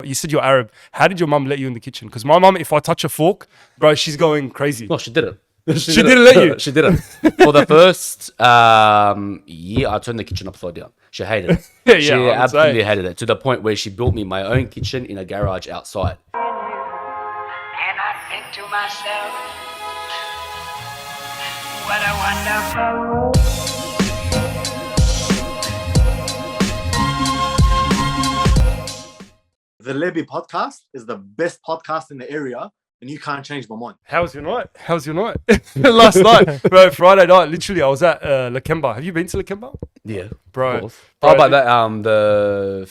you said you're Arab. How did your mum let you in the kitchen? Because my mum, if I touch a fork, bro, she's going crazy. No, she didn't. She didn't let you. She didn't. For the first year, I turned the kitchen upside down. She hated it. She absolutely hated it, to the point where she built me my own kitchen in a garage outside. And I think to myself, what a wonderful world. The Lebbie podcast is the best podcast in the area, and you can't change my mind. How was your night? Last night, bro. Friday night, literally, I was at Lakemba. Have you been to Lakemba? Yeah, bro. How about that? The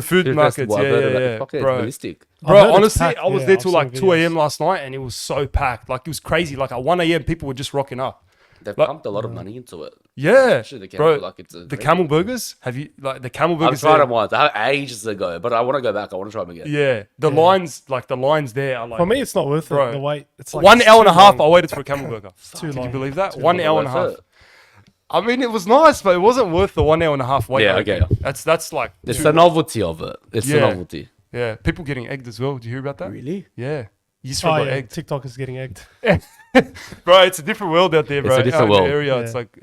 food markets. Yeah. Fucking bro. ballistic. Bro, honestly, I was there till like 2 a.m. last night, and it was so packed. Like, it was crazy. Like at 1 a.m., people were just rocking up. They've pumped a lot of money into it. Yeah, Actually, bro. The camel burgers. Have you the camel burgers? I've tried them once. ages ago, but I want to go back. I want to try them again. Yeah, the lines there are like. For me, it's not worth bro, it. The wait, it's like 1 hour and a half. I waited for a camel burger. Too long. Can you believe that? Too 1 long. hour and a half. I mean, it was nice, but it wasn't worth the 1 hour and a half wait. Yeah, okay. That's like. It's the novelty of it. It's the novelty. Yeah, people getting egged as well. Did you hear about that? Really? Yeah. Yisra got egged. TikTok is getting egged. Bro, it's a different world out there, bro. It's a different out in world. the area, Yeah. it's like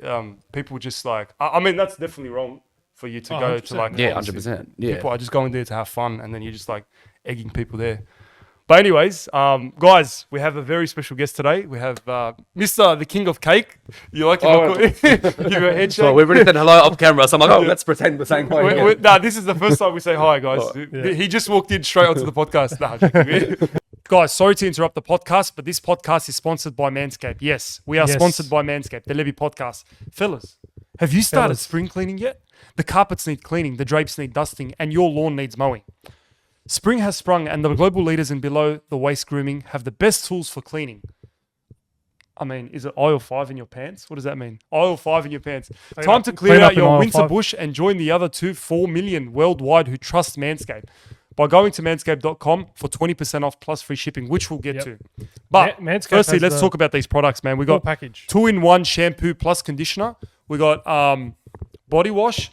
people just like. I mean, that's definitely wrong for you to go to 100%. like. Yeah, obviously, 100%. Yeah. People are just going there to have fun, and then you're just like egging people there. But anyways, guys, we have a very special guest today. We have Mr. the King of Cake. You like give a head shake? So we've already said hello off camera. So I'm like, let's pretend we're saying hi. Nah, this is the first time we say hi, guys. He just walked in straight onto the podcast. Nah, guys, sorry to interrupt the podcast, but this podcast is sponsored by Manscape. Yes, we are sponsored by Manscape, the Lebbie podcast. Fellas, have you started spring cleaning yet? The carpets need cleaning, the drapes need dusting, and your lawn needs mowing. Spring has sprung, and the global leaders in below the waist grooming have the best tools for cleaning. I mean, is it aisle 5 in your pants? What does that mean? Aisle 5 in your pants. Time to clear out your winter bush and join the other 4 million worldwide who trust Manscaped by going to manscaped.com for 20% off plus free shipping, which we'll get to. But firstly, let's talk about these products, man. We got package 2-in-1 shampoo plus conditioner. We got body wash.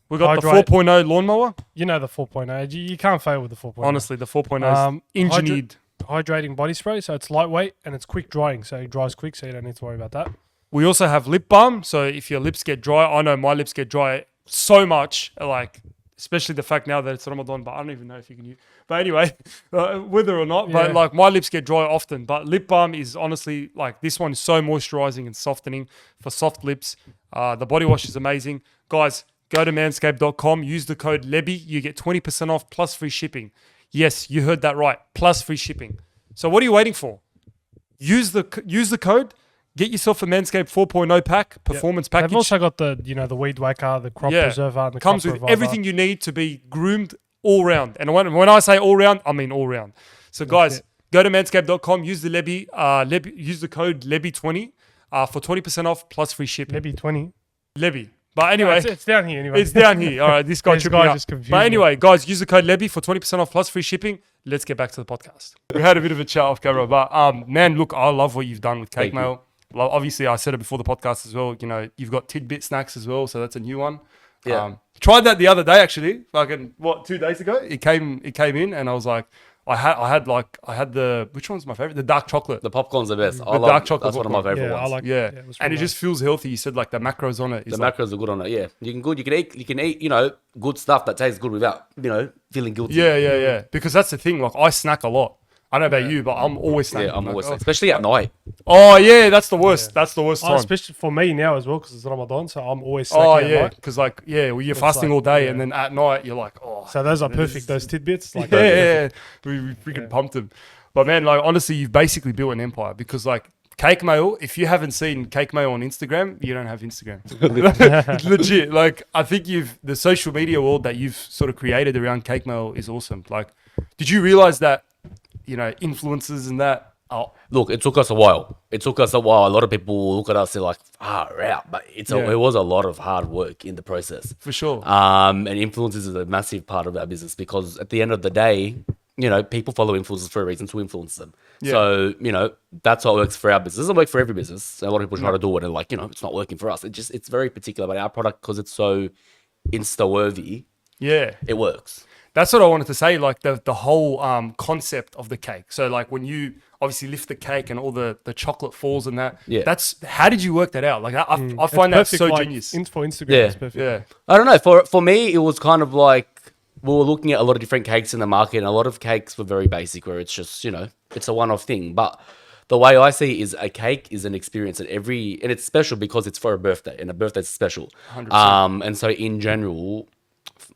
We got the 4.0 lawnmower. You know the 4.0. You can't fail with the 4.0. Honestly, the 4.0 is engineered. Hydrating body spray, so it's lightweight and it's quick drying, so it dries quick, so you don't need to worry about that. We also have lip balm, so if your lips get dry, I know my lips get dry so much, like especially the fact now that it's Ramadan, but I don't even know if you can use. But anyway, whether or not, but like my lips get dry often. But lip balm is honestly like this one is so moisturizing and softening for soft lips. The body wash is amazing, guys. Go to manscaped.com, use the code Lebbie, you get 20% off plus free shipping. Yes, you heard that right, plus free shipping. So what are you waiting for? Use the code, get yourself a Manscaped 4.0 pack, performance package. They've also got the the weed whacker, the crop preserver, and the comes crop with reviver. everything you need to be groomed all round. And when I say all round, I mean all round. So guys, go to manscaped.com, use the use the code Lebbie20 for 20% off plus free shipping. Lebbie20. Lebbie. But anyway, it's down here anyway. It's down here. All right, this guy tripped me up. just confused. But anyway, guys, use the code Lebbie for 20% off plus free shipping. Let's get back to the podcast. We had a bit of a chat off camera, but man, look, I love what you've done with Cake Mail. Obviously, I said it before the podcast as well. You know, you've got tidbit snacks as well, so that's a new one. Yeah. Tried that the other day actually. Like 2 days ago, it came in, and I was like, I had the, which one's my favorite? The dark chocolate. The popcorn's the best. The dark chocolate. That's one of my favorite ones. I like and it just feels healthy. You said like the macros on it. The macros are good on it. Yeah, you can eat good stuff that tastes good without feeling guilty. Yeah. Because that's the thing. Like I snack a lot. I don't know about you, but I'm always snacking. Yeah, I'm always, especially at night. Oh yeah, that's the worst. That's the worst time. Especially for me now as well, because it's Ramadan, so I'm always snacking at night. Because you're fasting all day, and then at night you're like, oh. So those are perfect. Those tidbits, like we freaking pumped them. But man, like honestly, you've basically built an empire because like Cake Mail. If you haven't seen Cake Mail on Instagram, you don't have Instagram. Legit. Like I think the social media world that you've sort of created around Cake Mail is awesome. Like, did you realize that? Influencers and that. Look, it took us a while. A lot of people look at us and like, far out. But it was a lot of hard work in the process. For sure. And influencers is a massive part of our business because at the end of the day, people follow influencers for a reason to influence them. Yeah. So, that's what works for our business. It doesn't work for every business. A lot of people try to do it and like, it's not working for us. It's very particular about our product because it's so Insta-worthy. Yeah. It works. That's what I wanted to say. Like the whole concept of the cake. So like when you obviously lift the cake and all the chocolate falls and that. Yeah. That's how did you work that out? Like I find that so genius. For Instagram, Yeah. it's perfect. Yeah. I don't know. For me, it was kind of like we were looking at a lot of different cakes in the market, and a lot of cakes were very basic, where it's just it's a one-off thing. But the way I see it is a cake is an experience, and it's special because it's for a birthday, and a birthday's special. 100%. And so in general,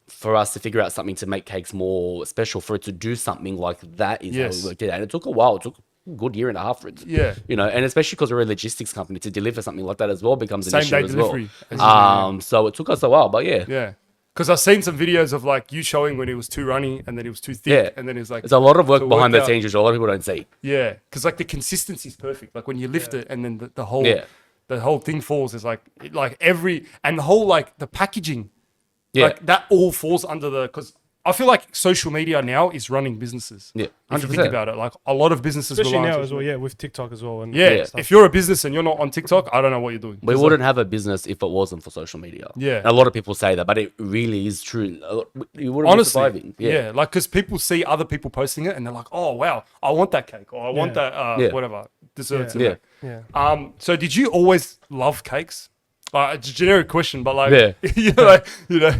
for us to figure out something to make cakes more special, for it to do something like that is how we worked it out. And it took a while. It took a good year and a half for it. And especially because we're a logistics company, to deliver something like that as well becomes an issue as delivery, well. So it took us a while, but Yeah. Because I've seen some videos of like you showing when it was too runny and then it was too thick and then it's like... There's a lot of work behind the out. scenes which a lot of people don't see. Yeah. Because like the consistency is perfect. Like when you lift it and then the whole... Yeah. The whole thing falls is like every... And the whole like the packaging... Yeah. Like that all falls under the... Because I feel like social media now is running businesses. Yeah, If you 100%. think about it. Like a lot of businesses Especially rely on now as social well, media. with TikTok as well. And Yeah, stuff. if you're a business and you're not on TikTok, I don't know what you're doing. We wouldn't have a business if it wasn't for social media. Yeah. And a lot of people say that, but it really is true. You wouldn't be surviving. Yeah. Like, because people see other people posting it and they're like, oh, wow, I want that cake or I want that, whatever, desserts. Yeah. Yeah. So did you always love cakes? It's a generic question, but like,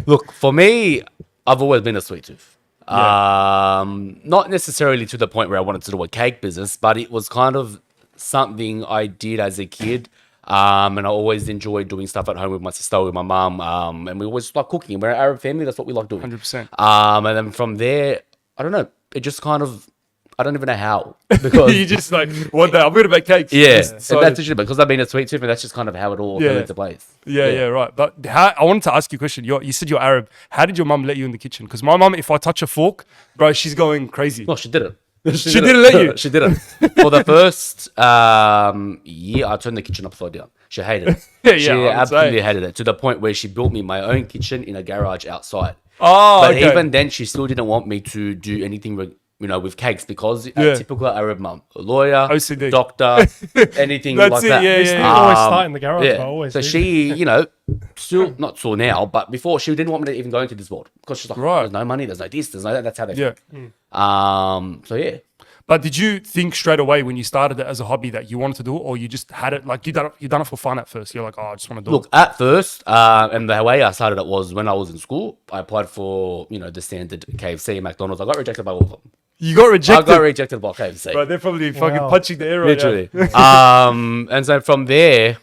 Look, for me, I've always been a sweet tooth. Not necessarily to the point where I wanted to do a cake business, but it was kind of something I did as a kid. And I always enjoyed doing stuff at home with my sister, with my mum. And we always like cooking. We're an Arab family. That's what we like doing. 100%. And then from there, I don't know. It just kind of, I don't even know how. Because you just like, one day I'm going to make cakes. yeah, So and that's literally because I've been a sweet tooth, and that's just kind of how it all fell into place. Yeah, right. But I wanted to ask you a question. You said you're Arab. How did your mum let you in the kitchen? Because my mum, if I touch a fork, bro, she's going crazy. Well, she didn't. She didn't let you? She didn't. For the first year, I turned the kitchen upside down. She hated it. She absolutely hated it, to the point where she built me my own kitchen in a garage outside. Oh, But okay. even then, she still didn't want me to do anything with cakes, because a typical Arab mum, a lawyer, OCD. doctor, anything That's like it, that. yeah. You always start in the garage. I always So do. she, still not so now, but before, she didn't want me to even go into this world, because she's like, there's no money, there's no this, there's no that. That's how they Yeah. feel. So yeah. But did you think straight away when you started it as a hobby that you wanted to do it, or you just had it like you done it for fun at first? You're like, oh, I just want to do Look, at first, and the way I started it was when I was in school. I applied for, the standard KFC, McDonald's. I got rejected by all of them. it. You got I rejected. got rejected by KFC. Bro, they're probably fucking Wow. punching the air right now. Literally. And so from there,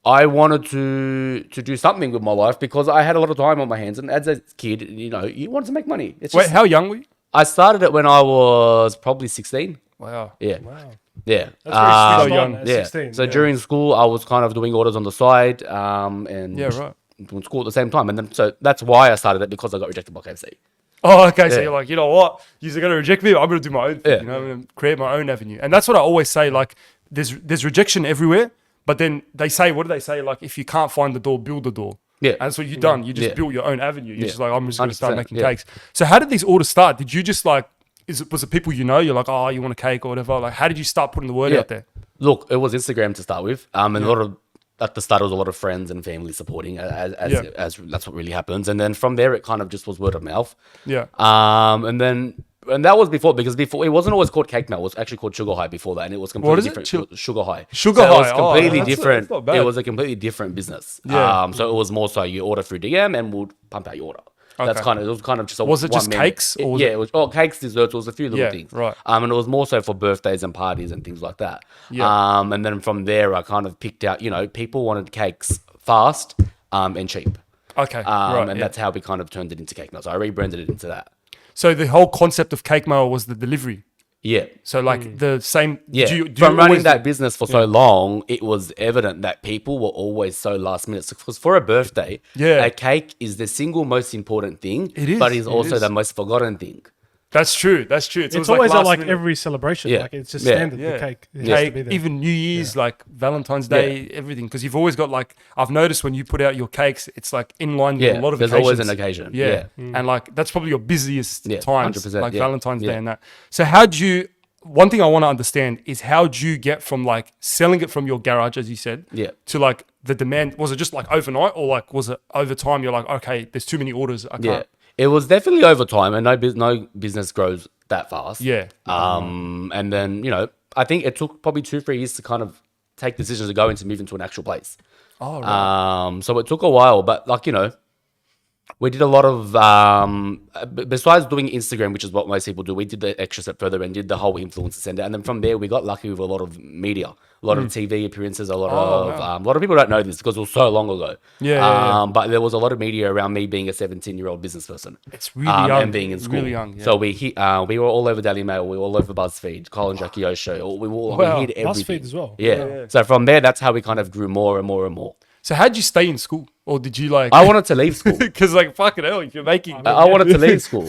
I wanted to do something with my life, because I had a lot of time on my hands. And as a kid, you wanted to make money. It's Wait, just, how young were you? I started it when I was probably 16. Wow. Yeah. Wow. Yeah. That's very switched young. on at Yeah. 16. So during school, I was kind of doing orders on the side, and Yeah, right. doing school at the same time. And then, so that's why I started it, because I got rejected by KFC. Oh, okay. So Yeah. you're like, you know what? You're going to reject me. I'm going to do my own thing. Yeah. I'm going to create my own avenue. And that's what I always say. Like, there's rejection everywhere. But then they say, what do they say? Like, if you can't find the door, build the door. Yeah. And that's what you've done. You just Yeah. built your own avenue. You're Yeah. just like, I'm just going to start 100%, making yeah. cakes. So how did these orders start? Did you just like, was it people you know? You're like, oh, you want a cake or whatever? Like, how did you start putting the word out there? Look, it was Instagram to start with. And a lot of, at the start, it was a lot of friends and family supporting, as that's what really happens. And then from there, it kind of just was word of mouth. Yeah. And that was before it wasn't always called Cake Melt. It was actually called Sugar High before that, and it was completely What is it? different. It was Sugar High. Sugar It was High. Oh, completely that's different. not bad. It was a completely different business. Yeah. So it was more so you order through DM and we'll pump out your order. That's Okay. it was kind of just a Was it one just menu. cakes, or was it was cakes, desserts. It was a few little Yeah, things. right. And it was more so for birthdays and parties and things like that. Yeah. And then from there, I kind of picked out. People wanted cakes fast and cheap. Okay. And that's how we kind of turned it into Cake Melt. So I rebranded it into that. So the whole concept of Cake Mail was the delivery. Yeah. So like the same. Yeah, Do you from running always- that business for so long, it was evident that people were always so last minute. Because for a birthday, Yeah. a cake is the single most important thing, It is, but it's it also is. the most forgotten thing. That's true. That's true. It's always at last like minute. every celebration. Yeah. Like it's just Yeah. standard. Yeah. The cake. It has to be Cake, there. even New Year's, like Valentine's Day, everything. Because you've always got like, I've noticed when you put out your cakes, it's like in line with Yeah, a lot of there's occasions. always an occasion. Yeah. Yeah. And like, that's probably your busiest Yeah, times, 100%, like yeah. Valentine's Day Yeah. and that. So how'd you, one thing I want to understand is how'd you get from like selling it from your garage, as you said, Yeah. to like the demand? Was it just like overnight, or like was it over time? You're like, okay, there's too many orders. I can't. Yeah. It was definitely over time, and no business grows that fast. Yeah. And then, I think it took probably 2-3 years to kind of take decisions to move into an actual place. Oh, right. So it took a while, but we did a lot of, besides doing Instagram, which is what most people do, we did the extra step further and did the whole influencer center. And then from there, we got lucky with a lot of media, a lot of TV appearances, a lot of people don't know this because it was so long ago. Yeah. But there was a lot of media around me being a 17-year-old business person. It's really young. And being in school. Really young, yeah. So we were all over Daily Mail, we were all over BuzzFeed, Colin Jackie O show. We hit everything. BuzzFeed as well. Yeah. So from there, that's how we kind of grew more and more and more. So how'd you stay in school? Or did you like... I wanted to leave school. Because like, fucking hell, if you're making... I wanted to leave school.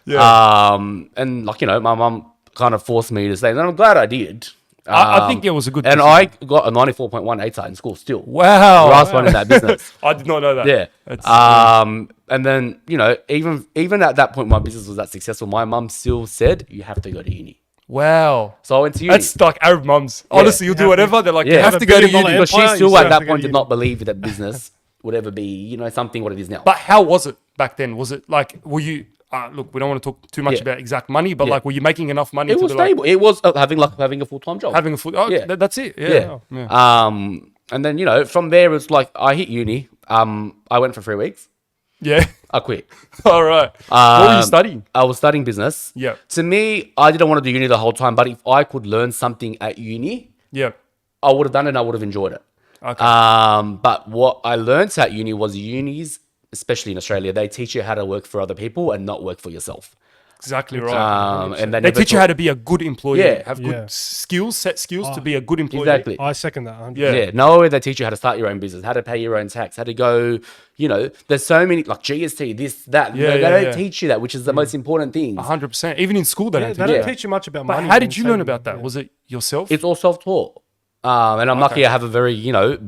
And my mum kind of forced me to stay. And I'm glad I did. I think it was a good And decision. I got a 94.1 ATAR in school still. Wow. Where I was running that business. I did not know that. Yeah. That's, And then, even at that point, my business was that successful. My mum still said, you have to go to uni. wow. So I went to uni. That's like Arab mums. Honestly, you'll do whatever. They're like, you Yeah. have to go to uni. Because she Empire, still you at have that to go point to did uni. not believe that business would ever be, something what it is now. But how was it back then? Was it like, were you... look, we don't want to talk too much Yeah. about exact money, but Yeah. like, were you making enough money It to was be like, stable. It was having a full-time job. having a food? Oh, Yeah. that's it. Yeah. Yeah. And then, from there, it's like I hit uni. I went for 3 weeks. Yeah. I quit. All right. What were you studying? I was studying business. Yeah. To me, I didn't want to do uni the whole time, but if I could learn something at uni, Yeah. I would have done it and I would have enjoyed it. Okay. But what I learned at uni was unis, especially in Australia, they teach you how to work for other people and not work for yourself. Exactly right. And They teach you how to be a good employee. Yeah. Have good Yeah. skills, set skills to be a good employee. Exactly. I second that. 100%. Yeah. Yeah, no, they teach you how to start your own business, how to pay your own tax, how to go, there's so many, like GST, this, that. Yeah, they yeah, don't yeah. teach you that, which is the most important thing. 100%. Even in school, they Yeah, don't they teach you don't that. teach you much about But money. how did you learn saving. about that? Yeah. Was it yourself? It's all self-taught. And I'm lucky I have a very,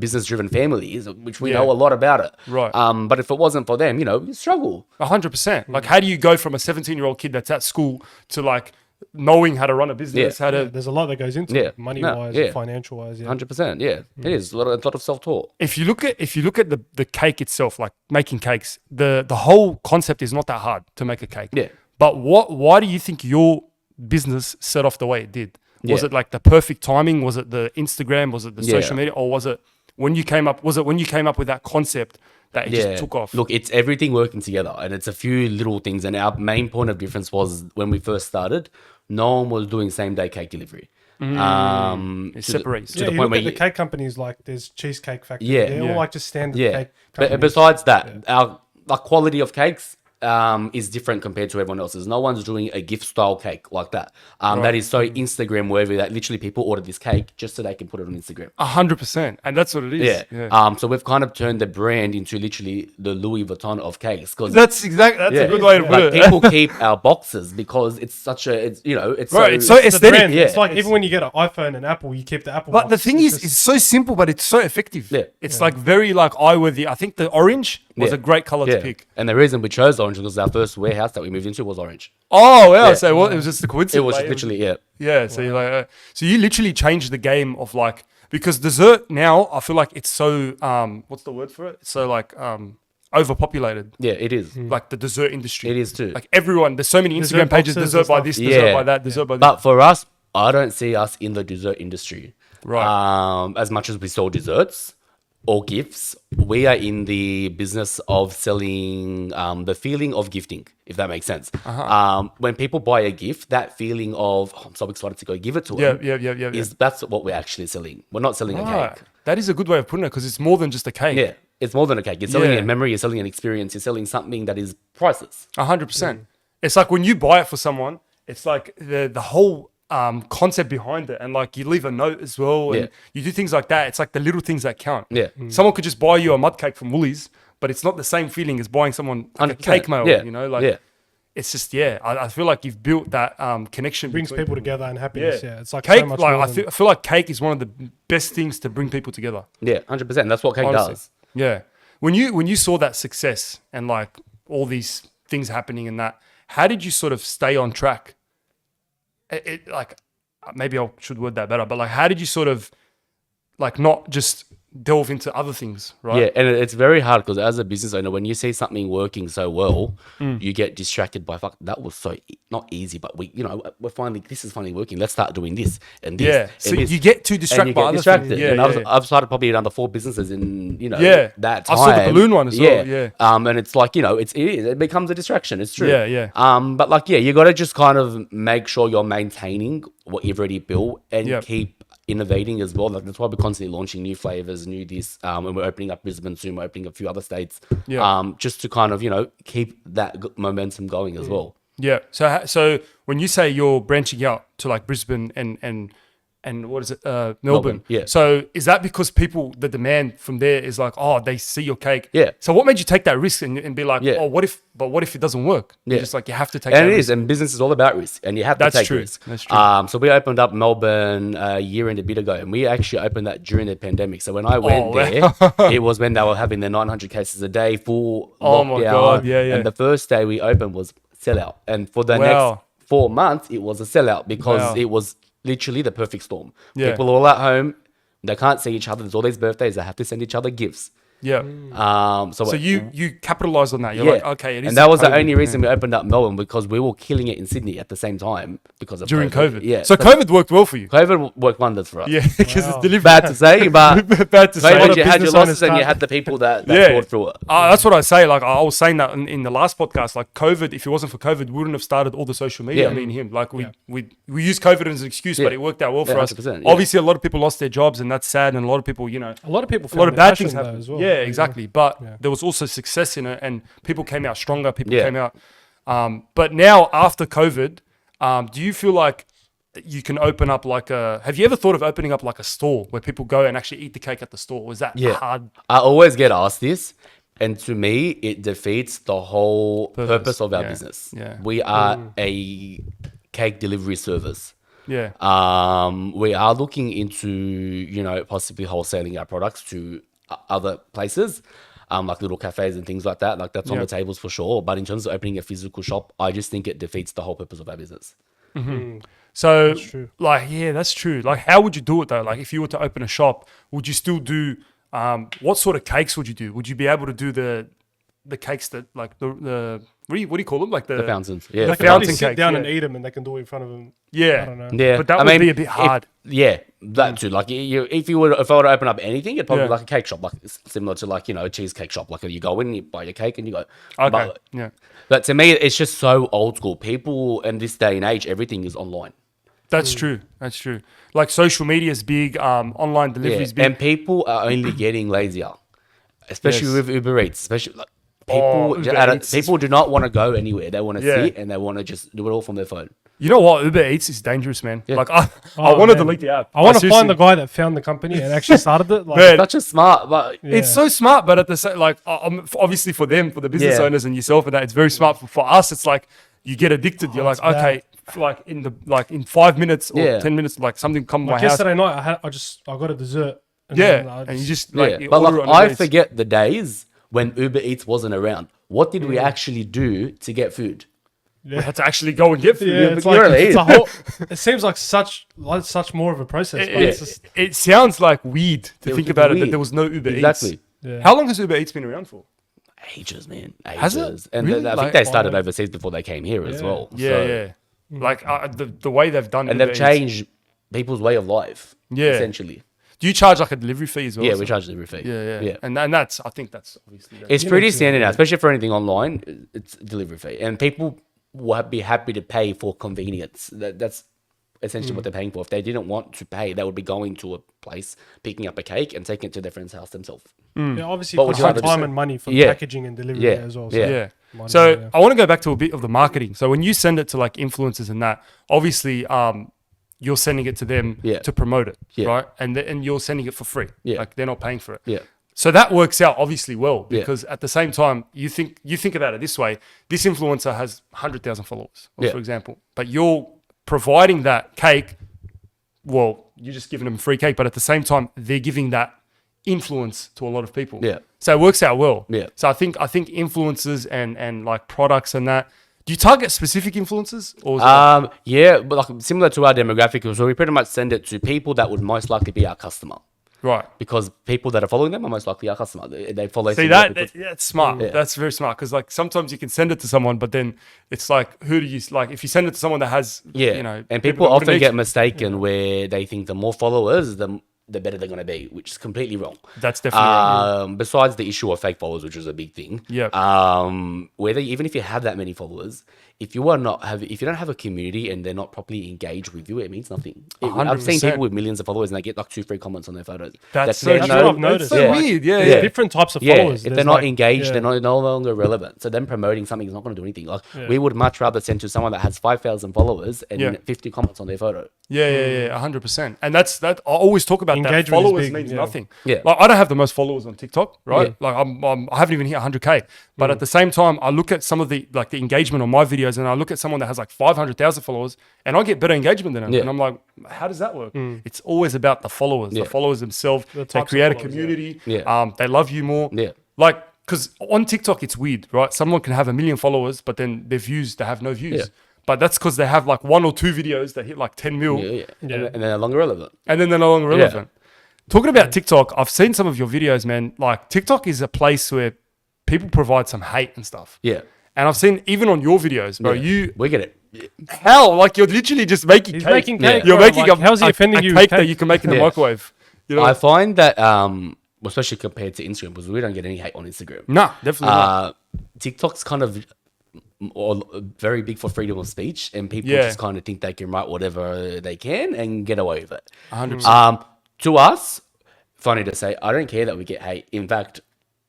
business-driven family, which we know a lot about it. Right. But if it wasn't for them, you struggle. 100%. Like, how do you go from a 17-year-old kid that's at school to like knowing how to run a business, how to... There's a lot that goes into Yeah. it, money-wise, yeah. financial-wise. Yeah. 100%, yeah. It is a lot of self-taught. If you look at the cake itself, like making cakes, the whole concept is not that hard to make a cake. Yeah. But why do you think your business set off the way it did? Was Yeah. it like the perfect timing? Was it the Instagram? Was it the Yeah. social media? Or was it when you came up with that concept that it just took off? Look, it's everything working together, and it's a few little things. And our main point of difference was when we first started, no one was doing same-day cake delivery. It separates. To Yeah, the you point look where at the cake companies, like there's Cheesecake Factory. Yeah. They're Yeah. all like just standard Yeah, cake but companies. besides that, our quality of cakes is different compared to everyone else's. No one's doing a gift style cake like that. That is so Instagram worthy that literally people order this cake just so they can put it on Instagram. 100%. And that's what it is. Yeah. So we've kind of turned the brand into literally the Louis Vuitton of cakes. That's a good way to put Like it. people keep our boxes because it's such a, it's Right, it's so It's the aesthetic. brand. Yeah. It's like even when you get an iPhone and Apple, you keep the Apple. But the box. thing It's is, just- it's so simple, but it's so effective. Yeah. It's like very like eye-worthy. I think the orange was Yeah. a great color to pick. And the reason we chose orange was our first warehouse that we moved into was orange. Oh, wow. Yeah. So what? It was just a coincidence. It was like, literally, yeah. Yeah. So you're like, so you literally changed the game of like, because dessert now, I feel like it's so, what's the word for it? It's so like, overpopulated. Yeah, it is. Like the dessert industry. It is too. Like everyone, there's so many Dessert Instagram pages, boxes dessert and by stuff. this, dessert Yeah. by that, dessert by that. But for us, I don't see us in the dessert industry. Right. As much as we sell desserts or gifts, we are in the business of selling the feeling of gifting, if that makes sense. When people buy a gift, that feeling of, I'm so excited to go give it to them. Yeah. That's what we're actually selling. We're not selling a Right. cake. That is a good way of putting it because it's more than just a cake. Yeah, it's more than a cake. You're selling Yeah. a memory, you're selling an experience, you're selling something that is priceless. 100%. It's like when you buy it for someone, it's like the whole concept behind it, and like you leave a note as well, and Yeah. you do things like that. It's like the little things that count. Yeah. Someone could just buy you a mud cake from Woolies, but it's not the same feeling as buying someone like a 100%. cake mail. Yeah. Like Yeah. it's just I feel like you've built that connection. brings between people together and happiness. Yeah, it's like cake. so much Like more I than- feel like cake is one of the best things to bring people together. Yeah, 100%. That's what cake Honestly. does. Yeah. When you saw that success and like all these things happening and that, how did you sort of stay on track? Like maybe I should word that better, but like how did you sort of like not just delve into other things, right? Yeah, and it's very hard because as a business owner, when you see something working so well, you get distracted by fuck. That was so not easy, but this is finally working. Let's start doing this and this. Yeah. and So this. you get too And distracted you by get other distracted. things. Yeah, And yeah. I've started probably another 4 businesses in that I time. saw the balloon one as well, yeah. And it's like it becomes a distraction. It's true. Yeah, yeah. But you got to just kind of make sure you're maintaining what you've already built and Yeah. keep innovating as well. Like that's why we're constantly launching new flavors, new this. And we're opening up Brisbane soon. We're opening a few other states. Yeah. Just to kind of keep that momentum going as well. Yeah. So when you say you're branching out to like Brisbane and what is it, Melbourne? Yeah. So is that because the demand from there is like, oh, they see your cake? Yeah. So what made you take that risk and be like, Yeah. oh, what if it doesn't work? Yeah. You're just like, you have to take And that it risk. is, and business is all about risk, and you have to That's take true. risk. That's true. So we opened up Melbourne a year and a bit ago, and we actually opened that during the pandemic. So when I went wow. there, it was when they were having their 900 cases a day, full Oh lockdown. my God, yeah. And the first day we opened was sellout, and for the next 4 months it was a sellout because it was literally the perfect storm. Yeah. People are all at home, they can't see each other. There's all these birthdays, they have to send each other gifts. Yeah. So you capitalized on that. You're like, okay, it is. and that was the COVID. only reason we opened up Melbourne, because we were killing it in Sydney at the same time because of During COVID. Yeah. So COVID worked well for you. COVID worked wonders for us. Yeah, because it's delivered. Bad to say, but Bad to say. COVID, you had your business losses owners and you can't- had the people that Yeah. fought through it. That's what I say. Like I was saying that in the last podcast. Like COVID, if it wasn't for COVID, we wouldn't have started all the social media. Yeah. I mean, him. Like we used COVID as an excuse, but Yeah. it worked out well Yeah, for us. 100%, yeah. Obviously, a lot of people lost their jobs, and that's sad. And a lot of people, A lot of people. a lot of found bad their things passion, though, happen. as well. Yeah, exactly. But Yeah. there was also success in it, and people came out stronger. People Yeah. came out. But now after COVID, do you feel like you can open up like a? Have you ever thought of opening up like a store where people go and actually eat the cake at the store? Or is that Yeah. hard? I always get asked this, and to me, it defeats the whole purpose of our Yeah. business. Yeah. We are a cake delivery service. Yeah. We are looking into, possibly wholesaling our products to other places, like little cafes and things like that. Like that's on Yeah. the tables for sure. But in terms of opening a physical shop, I just think it defeats the whole purpose of our business. So, true. like, yeah, that's true. Like, how would you do it though? Like, if you were to open a shop, would you still do? What sort of cakes would you do? Would you be able to do the cakes that like the what do you call them? Like The fountains. Yeah. They The can only fountain sit cake, down yeah. and eat them, and they can do it in front of them. Yeah. I don't know. Yeah, But that would be a bit hard. That too. Like if I were to open up anything, it'd probably Yeah. be like a cake shop, like similar to like a cheesecake shop. Like you go in, you buy your cake, and you go. Okay. But, but to me, it's just so old school. People in this day and age, everything is online. That's true. That's true. Like social media is big. Online delivery is big. And people are only getting lazier, especially Yes. with Uber Eats. Especially like people, Uber Eats. people do not want to go anywhere. They want to Yeah. sit and they want to just do it all from their phone. You know what? Uber Eats is dangerous, man. Yeah. Like I Oh, want to man. delete the app. I want to seriously. find the guy that found the company and actually started it. Like, Man, Such a smart, but It's so smart, but at the same, like, obviously for them, for the business Yeah. owners and yourself, and that it's very smart. For us, it's like you get addicted. You're like, it's okay, like in 5 minutes or Yeah. 10 minutes, like something come to my like house. yesterday night, I got a dessert. And then I Yeah, and you just- just like, yeah. you But order like, it on I Uber Eats. forget the days when Uber Eats wasn't around. What did we actually do to get food? We had to actually go and get food. Yeah, it's but like you're it's a right. whole. It seems like such more of a process. But it's just, It sounds like weird to It think was about it that weird. there was no Uber Exactly. Eats. yeah. How long has Uber Eats been around for? Ages, man. Ages. Has it? And Really? I Like, think they started overseas before they came here as Yeah. well. Yeah, So- yeah. Like the way they've done And Uber they've Eats. changed people's way of life. Yeah. Essentially. Do you charge like a delivery fee as well? Yeah, So- we charge delivery fee. Yeah. And that's I think that's obviously. It's pretty standard now, especially for anything online. It's a delivery fee, and people will be happy to pay for convenience. That's essentially what they're paying for. If they didn't want to pay, they would be going to a place, picking up a cake, and taking it to their friend's house themselves. yeah, obviously What put would you some rather time do? and money for Yeah. packaging and delivery Yeah. as well. Yeah. Yeah. Money, So yeah. I want to go back to a bit of the marketing. So when you send it to like influencers and that, obviously, you're sending it to them Yeah. to promote it, Yeah. right? And you're sending it for free. Yeah. Like they're not paying for it. Yeah. So that works out obviously well Yeah. because at the same time, you think about it this way: this influencer has 100,000 followers, Yeah. for example, but you're providing that cake. Well, you're just giving them free cake, but at the same time, they're giving that influence to a lot of people. Yeah. So it works out well. Yeah. So I think influencers and like products and that. Do you target specific influencers or? Is it Yeah, but like similar to our demographic, so we pretty much send it to people that would most likely be our customer. Right. Because people that are following them are most likely our customer. They follow. See that's smart. Yeah. That's very smart because like sometimes you can send it to someone, but then it's like who do you like? If you send it to someone that has and people often get mistaken where they think the more followers, the better they're going to be, which is completely wrong. That's definitely wrong. Besides the issue of fake followers, which is a big thing. Yeah. Even if you have that many followers, if you don't have a community and they're not properly engaged with you, it means nothing. I've seen people with millions of followers and they get like 2-3 comments on their photos. That's what I've noticed. That's so weird. Yeah. Different types of followers. If they're not engaged, they're no longer relevant. So them promoting something is not going to do anything. Like we would much rather send to someone that has 5,000 followers and 50 comments on their photo. Yeah, 100%. And that's I always talk about engagement that. Followers means nothing. Yeah. Like I don't have the most followers on TikTok, right? Yeah. Like I haven't even hit 100K. But at the same time, I look at some of the engagement on my videos and I look at someone that has like 500,000 followers and I get better engagement than them. And I'm like, how does that work? It's always about the followers. The followers themselves. They create a community. They love you more. Yeah. Like, because on TikTok, it's weird, right? Someone can have 1 million followers, but then their views, they have no views. Yeah. But that's because they have like 1 or 2 videos that hit like 10 mil. And they're no longer relevant. Talking about TikTok, I've seen some of your videos, man. Like TikTok is a place where people provide some hate and stuff. Yeah. And I've seen even on your videos, bro, we get it. Hell, like you're literally just making cake. Making cake. You're making how's he offending you? Cake that you can make in the microwave. You know? I find that, especially compared to Instagram, because we don't get any hate on Instagram. No, definitely not. TikTok's kind of very big for freedom of speech, and people just kind of think they can write whatever they can and get away with it. 100%. To us, funny to say, I don't care that we get hate. In fact,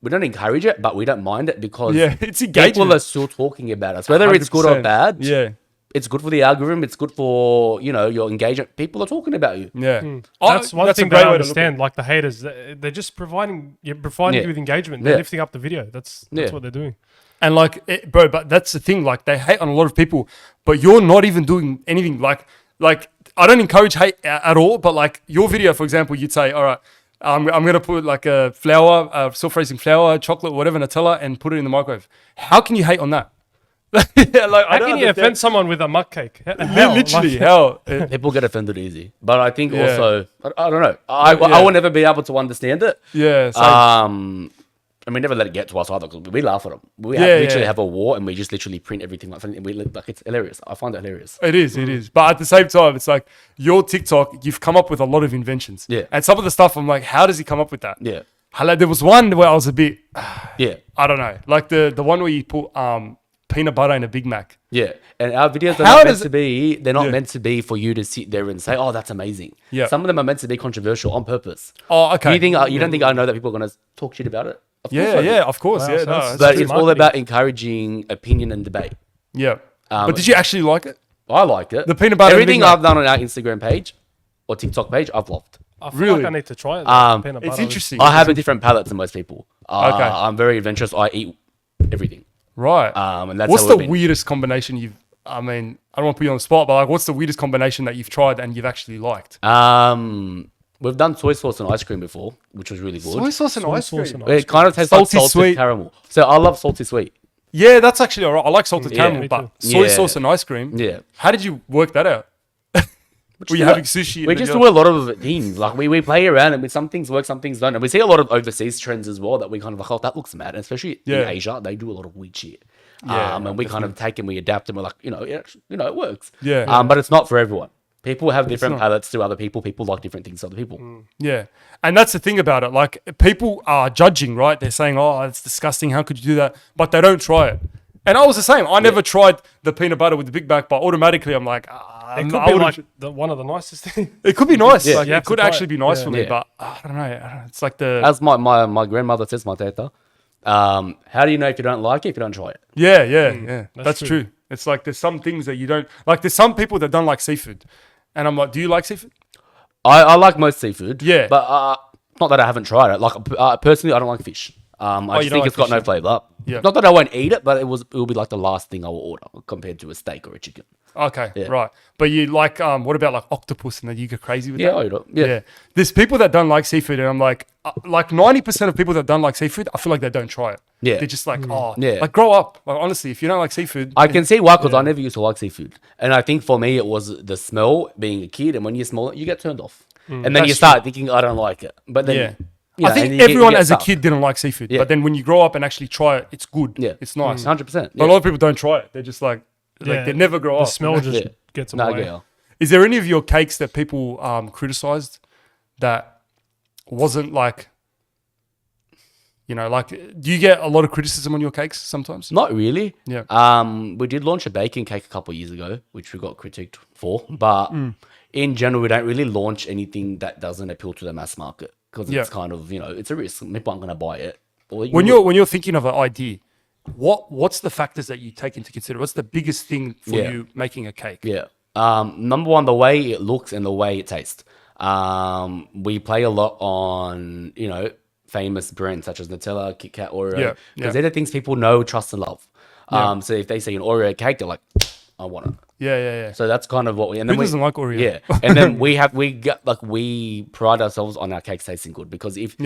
we don't encourage it, but we don't mind it because it's engaging. People are still talking about us, whether it's good or bad. Yeah. It's good for the algorithm. It's good for, your engagement. People are talking about you. Yeah. That's one thing that I understand. Like the haters, they're just providing you with engagement. They're lifting up the video. That's what they're doing. And like, bro, but that's the thing. Like they hate on a lot of people, but you're not even doing anything. Like I don't encourage hate at all. But like your video, for example, you'd say, all right, I'm gonna put like a flour, self-raising flour, chocolate, whatever, Nutella, and put it in the microwave. How can you hate on that? How can you offend someone with a mug cake? Hell. People get offended easy, but I think also I don't know. I will never be able to understand it. Yeah. Same. And we never let it get to us either because we laugh at them. We literally have a war and we just literally print everything like it's hilarious. I find it hilarious. It is. But at the same time, it's like your TikTok, you've come up with a lot of inventions. Yeah. And some of the stuff, I'm like, how does he come up with that? Yeah. There was one where I was a bit, I don't know, like the one where you put peanut butter in a Big Mac. Yeah, and our videos are not meant to be. They're not meant to be for you to sit there and say, "Oh, that's amazing." Yeah. Some of them are meant to be controversial on purpose. Oh, okay. You don't think I know that people are going to talk shit about it? Of course. Wow, but it's all about encouraging opinion and debate. Yeah. But did you actually like it? I liked it. The peanut butter. Everything I've done on our Instagram page or TikTok page, I've loved. I feel like I need to try it. It's interesting. I have a different palate than most people. Okay. I'm very adventurous. I eat everything. Right. And that's what's the weirdest combination you've? I mean, I don't want to put you on the spot, but like, what's the weirdest combination that you've tried and you've actually liked? We've done soy sauce and ice cream before, which was really good. Soy sauce and ice cream. It kind of tastes like salted sweet caramel. So I love salty sweet. Yeah, that's actually alright. I like salted caramel, but soy sauce and ice cream. Yeah. How did you work that out? Were you having sushi? We just do a lot of things. Like we play around and some things work, some things don't. And we see a lot of overseas trends as well that we kind of like, oh, that looks mad. And especially in Asia, they do a lot of weird shit. Yeah, and we kind of take and we adapt and we're like, it works. Yeah. But it's not for everyone. People have different palates to other people. People like different things to other people. Yeah. And that's the thing about it. Like people are judging, right? They're saying, oh, it's disgusting. How could you do that? But they don't try it. And I was the same. I never tried the peanut butter with the Big Mac, but automatically I'm like, it could be like one of the nicest things. It could be nice. Yeah. Like, it could actually be nice for me, but I don't know. It's like as my grandmother says, my teta, how do you know if you don't like it if you don't try it? Yeah. That's true. It's like there's some things that you don't like. There's some people that don't like seafood. And I'm like, do you like seafood? I like most seafood. Yeah. But not that I haven't tried it. Like personally, I don't like fish. I just think it's got no flavor. Yeah. Not that I won't eat it, but it will be like the last thing I will order compared to a steak or a chicken. Okay, right. But you like, what about like octopus and then you go crazy with that? I eat it. Yeah. There's people that don't like seafood and I'm like 90% of people that don't like seafood, I feel like they don't try it. Yeah. They're just like, like grow up. Like honestly, if you don't like seafood. I can see why, because I never used to like seafood. And I think for me, it was the smell being a kid. And when you smell it, you get turned off. and then That's you start thinking, I don't like it. But then, Yeah. you know, I think and you everyone get as a stuck. kid didn't like seafood, Yeah. but then when you grow up and actually try it, it's good. Yeah. It's nice. 100%. But a lot of people don't try it. They're just like they never grow The up. smell just Yeah. gets them No, away. yeah. Is there any of your cakes that people criticized that wasn't like, like, do you get a lot of criticism on your cakes sometimes? Not really. Yeah. We did launch a baking cake a couple of years ago, which we got critiqued for. But in general, we don't really launch anything that doesn't appeal to the mass market because it's kind of, it's a risk. People aren't going to buy it. Or When you're thinking of an idea, what's the factors that you take into consideration? What's the biggest thing for you making a cake? Yeah. Number one, the way it looks and the way it tastes. We play a lot on, famous brands such as Nutella, Kit Kat, Oreo. Because they're the things people know, trust, and love. So if they see an Oreo cake, they're like, I want it. Yeah. So that's kind of what we. And Who then doesn't like Oreo? Yeah, and then we pride ourselves on our cakes tasting good because if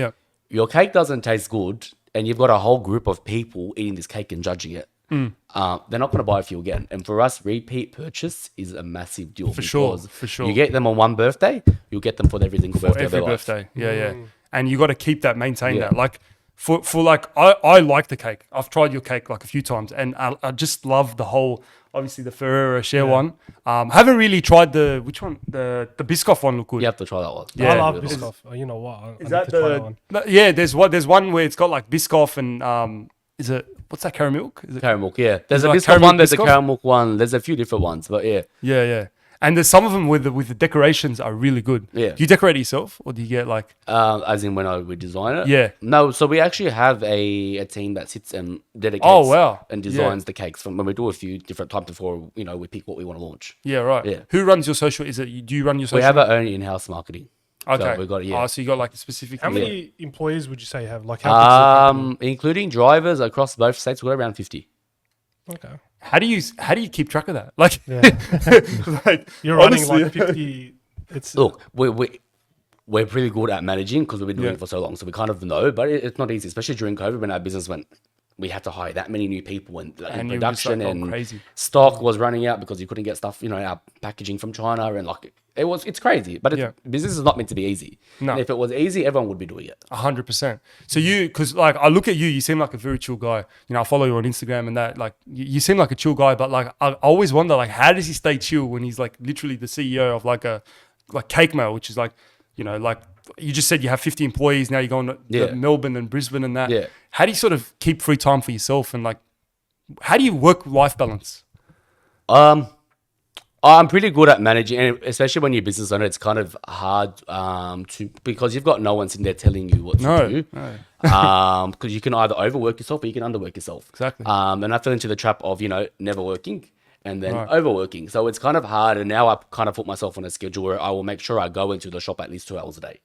your cake doesn't taste good and you've got a whole group of people eating this cake and judging it, they're not going to buy it for you again. And for us, repeat purchase is a massive deal. For sure. You get them on one birthday, you'll get them for every single birthday of Every their life. birthday. Yeah. And you got to keep that, maintain that. Like for like, I like the cake. I've tried your cake like a few times and I just love the whole, obviously the Ferrero Rocher one. Haven't really tried which one? The Biscoff one look good. You have to try that one. Yeah. I love Biscoff. You know what? I Is need that to try that one. Yeah, there's one where it's got like Biscoff and is it, what's that, caramel? Is it? Caramel, yeah. There's a like Biscoff caramel one, there's a Biscoff? caramel one, there's a few different ones, but yeah. Yeah. And there's some of them with the decorations are really good. Yeah. Do you decorate it yourself or do you get like? As in when I would design it? Yeah. No, so we actually have a team that sits and dedicates and designs the cakes from when we do a few different times before, we pick what we want to launch. Yeah, right. Yeah. Who runs your social? Do you run your social? We have our own in-house marketing. Okay. So we got it, yeah. Oh, so you got like a specific. How many employees would you say you have? Like how big's the company? Including drivers across both states, we've got around 50. Okay. How do you keep track of that? Like, like You're running honestly, like 50. It's Look, we're pretty good at managing because we've been doing it for so long. So we kind of know, but it's not easy, especially during COVID when our business went, we had to hire that many new people and you were just, like, production going and crazy. stock was running out because you couldn't get stuff, our packaging from China and like it's crazy. But business is not meant to be easy. No. And if it was easy, everyone would be doing it. 100%. So because like I look at you seem like a very chill guy. I follow you on Instagram and that. Like you seem like a chill guy, but like I always wonder like how does he stay chill when he's like literally the CEO of like Cake Mail, which is like like you just said you have 50 employees now. You're going to Melbourne and Brisbane and that. Yeah. How do you sort of keep free time for yourself and like how do you work-life balance? I'm pretty good at managing, and especially when you're a business owner, it's kind of hard because you've got no one sitting there telling you what to do. Because you can either overwork yourself or you can underwork yourself. Exactly. And I fell into the trap of never working and then overworking. So it's kind of hard. And now I kind of put myself on a schedule where I will make sure I go into the shop at least 2 hours a day.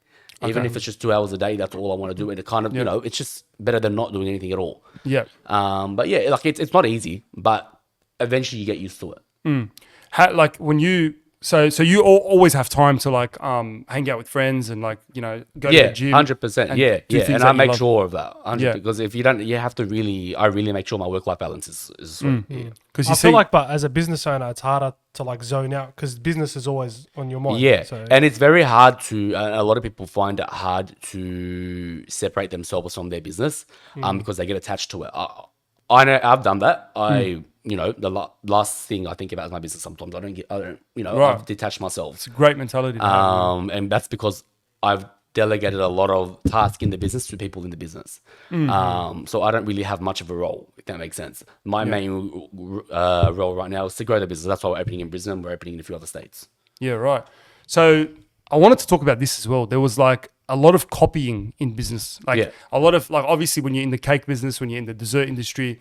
Even if it's just 2 hours a day, that's all I want to do. And it kind of it's just better than not doing anything at all. Yeah. But yeah, like it's not easy, but eventually you get used to it. How, like when you so you always have time to like hang out with friends and like go to the gym. 100%. Yeah. things And that I you make love. sure of that. 100%, Yeah. because if you don't, you have to I really make sure my work-life balance is Because I feel like, but as a business owner, it's harder to like zone out because business is always on your mind. Yeah, So, and it's very hard to. A lot of people find it hard to separate themselves from their business, because they get attached to it. I know I've done that. The last thing I think about is my business. Sometimes I've detached myself. it's a great mentality. To have, And that's because I've delegated a lot of tasks in the business to people in the business. So I don't really have much of a role, if that makes sense. My main role right now is to grow the business. That's why we're opening in Brisbane. We're opening in a few other states. Yeah, right. So I wanted to talk about this as well. There was like a lot of copying in business. Like a lot of like obviously when you're in the cake business, when you're in the dessert industry,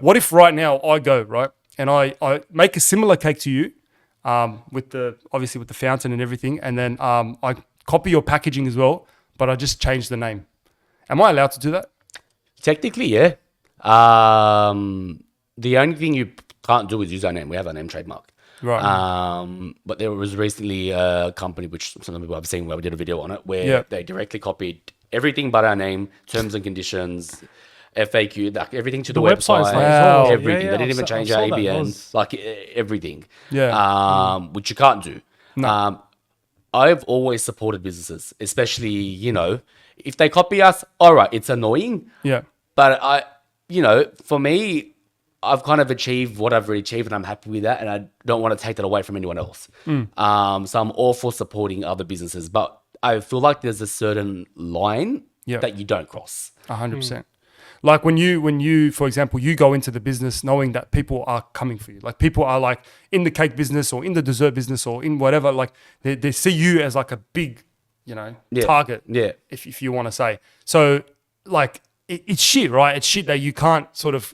what if right now I go, right, and I make a similar cake to you, with the fountain and everything, and then I copy your packaging as well, but I just change the name. Am I allowed to do that? Technically, yeah. The only thing you can't do is use our name. We have our name trademark. Right. But there was recently a company, which some people have seen, where we did a video on it, where they directly copied everything but our name, terms and conditions, FAQ, like everything to the website's website, like as well. everything. Yeah, They didn't even change I our saw that. ABN, like everything. Yeah. Which you can't do. I've always supported businesses, especially, if they copy us, all right, it's annoying. Yeah. But for me, I've kind of achieved what I've already achieved and I'm happy with that. And I don't want to take that away from anyone else. So I'm all for supporting other businesses, but I feel like there's a certain line that you don't cross. 100%. Like when you, for example, you go into the business knowing that people are coming for you. Like people are like in the cake business or in the dessert business or in whatever, like they see you as like a big, target. Yeah. If you want to say. So like it's shit, right? It's shit that you can't sort of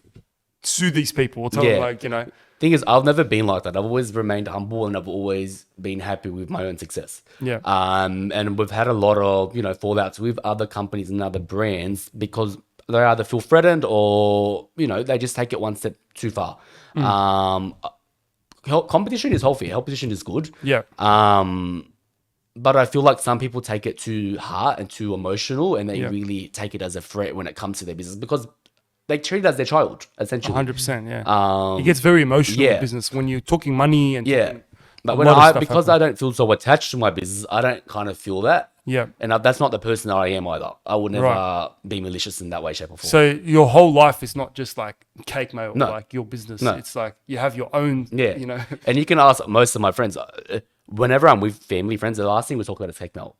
sue these people or tell them Thing is, I've never been like that. I've always remained humble and I've always been happy with my own success. Yeah. And we've had a lot of, fallouts with other companies and other brands because they either feel threatened or, they just take it one step too far. Competition is healthy. Competition is good. Yeah. But I feel like some people take it too hard and too emotional and they really take it as a threat when it comes to their business because they treat it as their child, essentially. 100%, yeah. It gets very emotional in business when you're talking money and but because I don't feel so attached to my business, I don't kind of feel that. Yeah. And that's not the person that I am either. I would never be malicious in that way, shape, or form. So your whole life is not just like cake mail, like your business. No. It's like you have your own, And you can ask most of my friends, whenever I'm with family friends, the last thing we talk about is cake mail.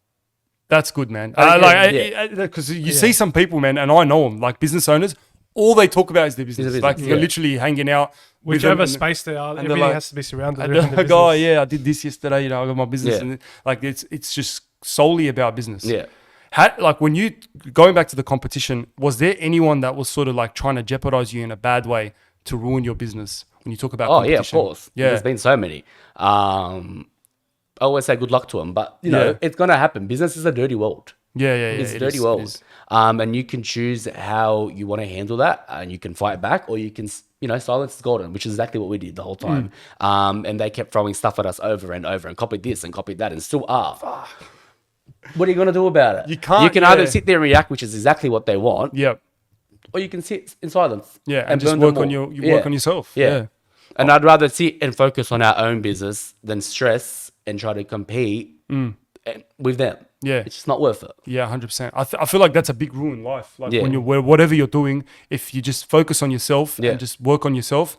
That's good, man. Because you see some people, man, and I know them, like business owners, all they talk about is their business. Like you're literally hanging out. Whichever space they are, everything has to be surrounded around the business. business. I did this yesterday, I got my business. And like it's just solely about business. Yeah. Like when you, going back to the competition, was there anyone that was sort of like trying to jeopardize you in a bad way to ruin your business when you talk about competition? Yeah, of course. Yeah. There's been so many. I always say good luck to them, but it's going to happen. Business is a dirty world. It's a dirty world. And you can choose how you want to handle that and you can fight back or you can, silence is golden, which is exactly what we did the whole time. And they kept throwing stuff at us over and over and copied this and copied that and still are. What are you going to do about it? You can't. You can either sit there and react, which is exactly what they want. Yep. Or you can sit in silence. Yeah. And just work on work on yourself. Yeah. And I'd rather sit and focus on our own business than stress and try to compete with them. Yeah. It's just not worth it. Yeah, 100%. I feel like that's a big rule in life. Like when you're, whatever you're doing, if you just focus on yourself and just work on yourself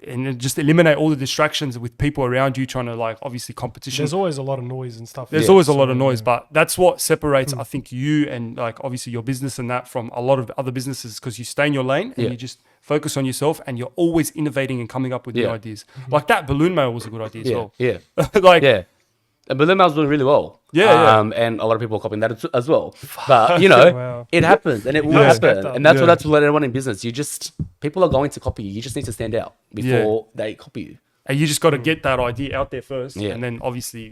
and then just eliminate all the distractions with people around you trying to like, obviously competition. There's always a lot of noise and stuff. There's always a lot of noise, but that's what separates, I think, you and like obviously your business and that from a lot of other businesses because you stay in your lane and you just focus on yourself and you're always innovating and coming up with new ideas. Like that balloon mail was a good idea as well. Yeah. And balloon mail's doing really well. And a lot of people are copying that as well. But, it happens and it will happen. And that's what everyone in business. People are going to copy you. You just need to stand out before they copy you. And you just got to get that idea out there first, and then obviously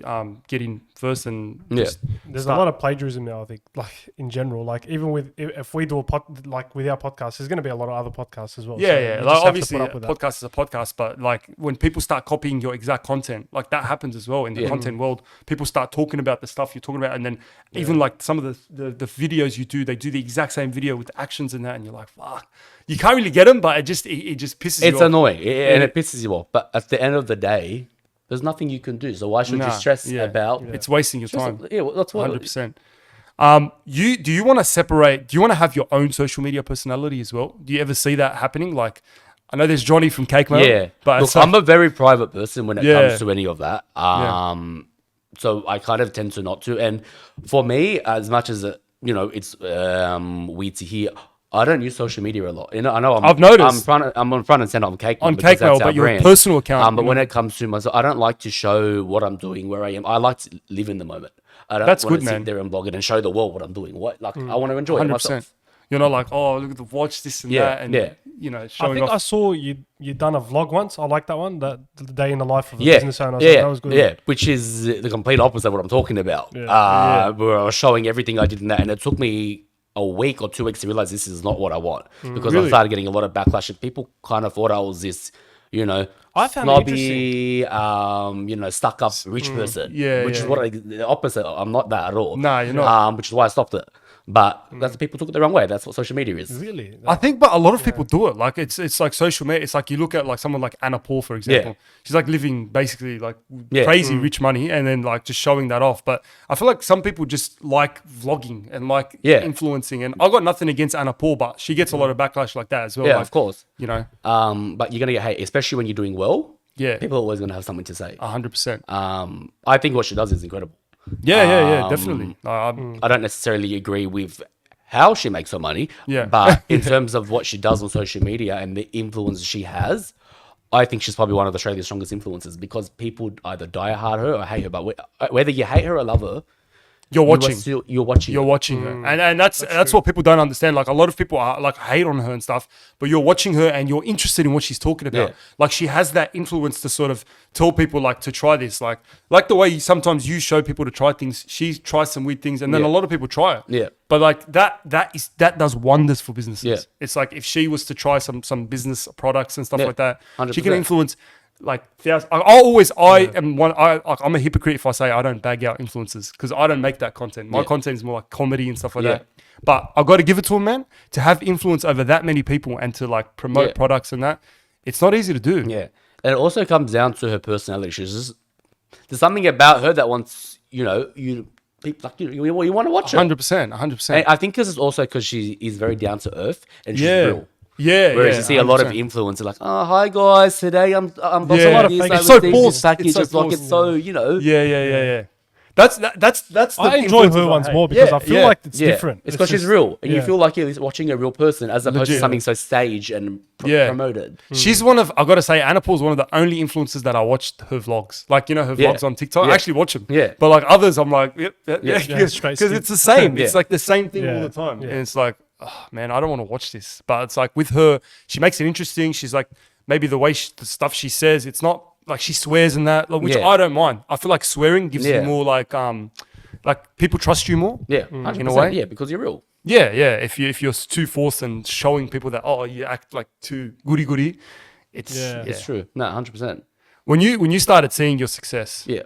get in first and there's a lot of plagiarism now. I think, like in general, like even with if we do with our podcast, there's going to be a lot of other podcasts as well. Like obviously, a podcast is a podcast, but like when people start copying your exact content, like that happens as well in the content world. People start talking about the stuff you're talking about, and then even like some of the videos you do, they do the exact same video with the actions and that, and you're like, fuck. You can't really get them, but it just pisses you off. It's annoying, and it pisses you off. But at the end of the day, there's nothing you can do. So why should you stress about? It's wasting your time. That's what 100%. Do you want to separate? Do you want to have your own social media personality as well? Do you ever see that happening? Like, I know there's Jonny from Cake Mail. But look, I'm a very private person when it comes to any of that. So I kind of tend to not to. And for me, as much as it's weird to hear. I don't use social media a lot. I know I've noticed. I'm on front and center on Cake Mail. On Cake Mail, but your personal account. But when it comes to myself, I don't like to show what I'm doing, where I am. I like to live in the moment. I don't want to sit there and blog it and show the world what I'm doing. I want to enjoy it myself. You're not like, oh, look at the watch, this and that, and showing I think off. I saw you done a vlog once. I like that one, the day in the life of a business owner. That was good. Yeah, which is the complete opposite of what I'm talking about. Where I was showing everything I did in that, and it took me a week or 2 weeks to realize this is not what I want because I started getting a lot of backlash and people kind of thought I was this, I I found it snobby, stuck up rich person. Yeah, which is yeah, what the opposite. I'm not that at all. Nah, you're not. Which is why I stopped it. But that's people took it the wrong way. That's what social media is. Really? I think, but a lot of people do it. Like it's like social media. It's like you look at like someone like Anna Paul, for example. She's like living basically like crazy rich money, and then like just showing that off. But I feel like some people just like vlogging and like influencing. And I got nothing against Anna Paul, but she gets a lot of backlash like that as well. Yeah, like, of course. You know. But you're gonna get hate, especially when you're doing well. Yeah. People are always gonna have something to say. 100%. I think what she does is incredible. Yeah, definitely. I don't necessarily agree with how she makes her money. Yeah. But in terms of what she does on social media and the influence she has, I think she's probably one of Australia's strongest influencers because people either die hard her or hate her. But whether you hate her or love her, you're watching. You're watching. You're watching her, and that's what people don't understand. Like a lot of people are like hate on her and stuff, but you're watching her and you're interested in what she's talking about. Yeah. Like she has that influence to sort of tell people like to try this. Like the way sometimes you show people to try things. She tries some weird things, and then a lot of people try it. Yeah. But like that does wonders for businesses. Yeah. It's like if she was to try some business products and stuff like that, 100%. she can influence. Like I'm a hypocrite if I say I don't bag out influencers because I don't make that content. My content is more like comedy and stuff like that. But I've got to give it to him, man. To have influence over that many people and to like promote products and that, it's not easy to do. Yeah, and it also comes down to her personality. There's something about her that wants you want to watch her. 100%. And I think because it's also because she is very down to earth and she's real. Yeah, Whereas you see a lot of 100%. influencers like, oh, hi guys, today I'm Yeah. A lot of this, it's so this forced. package. It's so It's like forced. it's so Yeah. That's the I enjoy influencers her I ones hate. more because Yeah, I feel like it's Yeah, different. it's because she's just- real, and you yeah. feel like you're watching a real person as opposed to Legit. something so staged and promoted. She's one of, I got to say, Anna Paul's one of the only influencers that I watched her vlogs. Like, her vlogs on TikTok. I actually watch them. Yeah. But like others, I'm like, because straight it's the same. Yeah. It's like the same thing all the time. And it's like, oh, man, I don't want to watch this. But it's like with her, she makes it interesting. She's like, maybe the way the stuff she says, it's not like she swears and that, which I don't mind. I feel like swearing gives you more like people trust you more. Yeah, in a way. Yeah, because you're real. Yeah. If you're too forced and showing people that you act like too goody, it's It's true. No, 100%. When you started seeing your success, Yeah.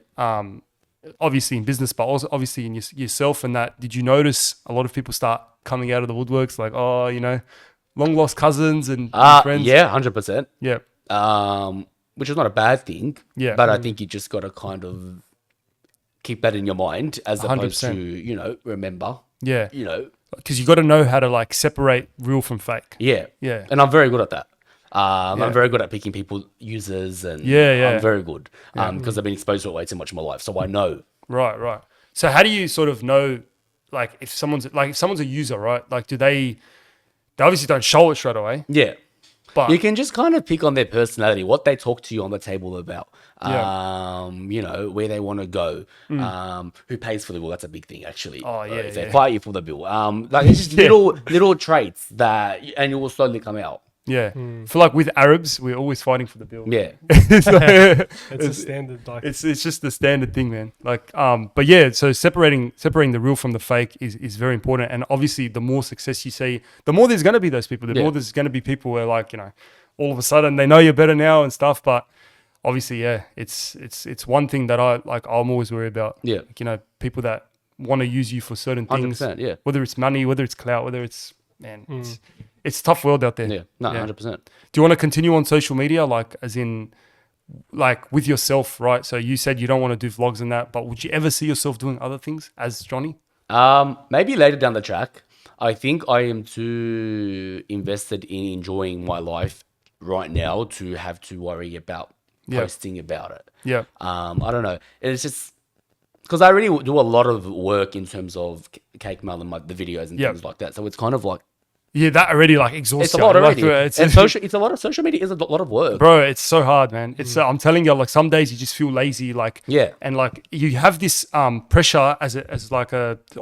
obviously in business, but also obviously in yourself and that, did you notice a lot of people start coming out of the woodworks like, long lost cousins and friends? Yeah, 100%. Yeah. Which is not a bad thing. Yeah. But I think you just got to kind of keep that in your mind as opposed 100%. to, remember. Yeah. Because you got to know how to like separate real from fake. Yeah. Yeah. And I'm very good at that. I'm very good at picking people, users, and I'm very good because I've been exposed to it way too much in my life. So I know. Right. So how do you sort of know, like if someone's a user, right? Like they obviously don't show it straight away. Yeah. But You can just kind of pick on their personality, what they talk to you on the table about, where they want to go, who pays for the bill. That's a big thing, actually. Oh, yeah, If they yeah. fight you for the bill. Like it's just little traits that, and it will slowly come out. yeah. Feel like with Arabs, we're always fighting for the bill. Yeah. It's like- It's a standard. Like, It's just the standard thing, man. Like, but yeah, so separating the real from the fake is very important. And obviously, the more success you see, the more there's going to be those people. The more there's going to be people where, like, all of a sudden they know you're better now and stuff. But obviously, it's one thing that I'm always worried about. Yeah. Like, people that want to use you for certain things. 100%, yeah. Whether it's money, whether it's clout, whether it's it's a tough world out there. Yeah. No, 100%. Do you want to continue on social media, like as in, like with yourself, right? So you said you don't want to do vlogs and that, but would you ever see yourself doing other things as Jonny? Maybe later down the track. I think I am too invested in enjoying my life right now to have to worry about posting about it. Yeah. I don't know. It's just because I really do a lot of work in terms of cake mail and the videos and things like that. So it's kind of like Yeah, that already like exhausts it's a you. lot already. Like, It's a lot of social media is a lot of work. Bro, it's so hard, man. It's I'm telling you, like some days you just feel lazy, like and like you have this pressure as like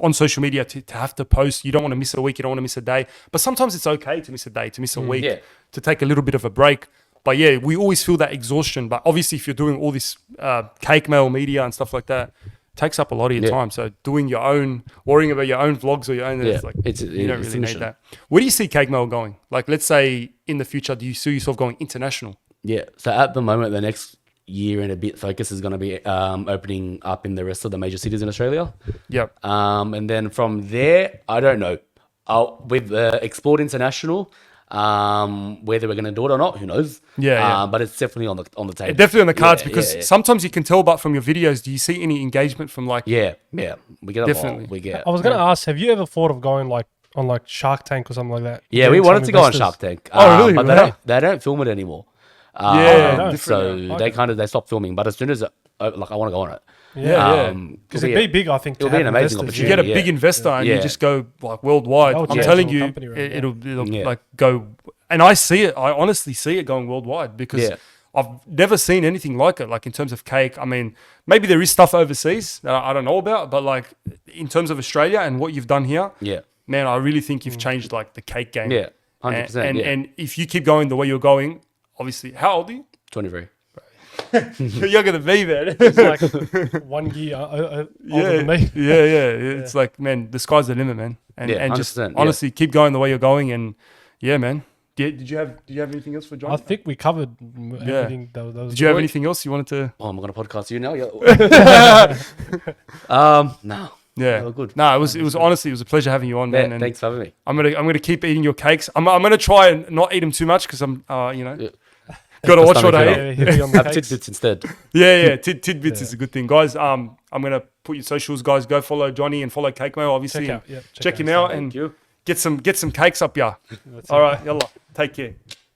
on social media to have to post. You don't want to miss a week, you don't want to miss a day, but sometimes it's okay to miss a day, to miss a week, to take a little bit of a break. But yeah, we always feel that exhaustion. But obviously, if you're doing all this cake mail media and stuff like that, takes up a lot of your time. So doing your own, worrying about your own vlogs or your own, it's like you don't really need that. Where do you see cake mail going? Like, let's say in the future, do you see yourself going international? Yeah. So at the moment, the next year and a bit focus is going to be opening up in the rest of the major cities in Australia. Yep. And then from there, I don't know. With Export International, whether we're going to do it or not, who knows? Yeah. But it's definitely on the table. Definitely on the cards Yeah, because yeah. sometimes you can tell, but from your videos, do you see any engagement from like? Yeah, we get a Definitely. lot. We get. I was going to ask, have you ever thought of going like on like Shark Tank or something like that? Yeah, we Getting wanted some to go on investors? Shark Tank. Oh, really? But Wow. they don't film it anymore. Yeah, don't. So Different now. they stopped filming. But as soon as I want to go on it. Yeah. Because it'd be big, I think. it'll to be have an amazing investors, You opportunity. get a big investor and you Yeah. just go like worldwide. That would I'm change telling the you, whole company, right? it'll Yeah. like go. And I see it. I honestly see it going worldwide because Yeah. I've never seen anything like it. Like in terms of cake, I mean, maybe there is stuff overseas that I don't know about, but like in terms of Australia and what you've done here, Yeah. man, I really think you've changed like the cake game. Yeah. 100%. And, yeah. and if you keep going the way you're going, obviously, how old are you? 23. You're younger than me, man. It's like 1 year older than me. Yeah. It's like, man, the sky's the limit, man. And, Yeah, and just 100%, yeah. honestly keep going the way you're going. And yeah, man. Did you have anything else for John? I think we covered everything. That was Did you have good. anything else you wanted to? Oh, I'm going to podcast you now? Yeah. No. Yeah, we're good. No, it was honestly it was a pleasure having you on, Yeah, man. And thanks for having me. I'm gonna keep eating your cakes. I'm gonna try and not eat them too much because I'm Yeah. gotta watch what I stomach eat. Yeah, heavy on the Have cakes. tidbits instead. Yeah. Tidbits is a good thing, guys. I'm gonna put your socials, guys. Go follow Johnny and follow Cake Mail, obviously. Check out, and yeah, check him out and you. get some cakes up, yeah. That's All it. right, yalla. Take care.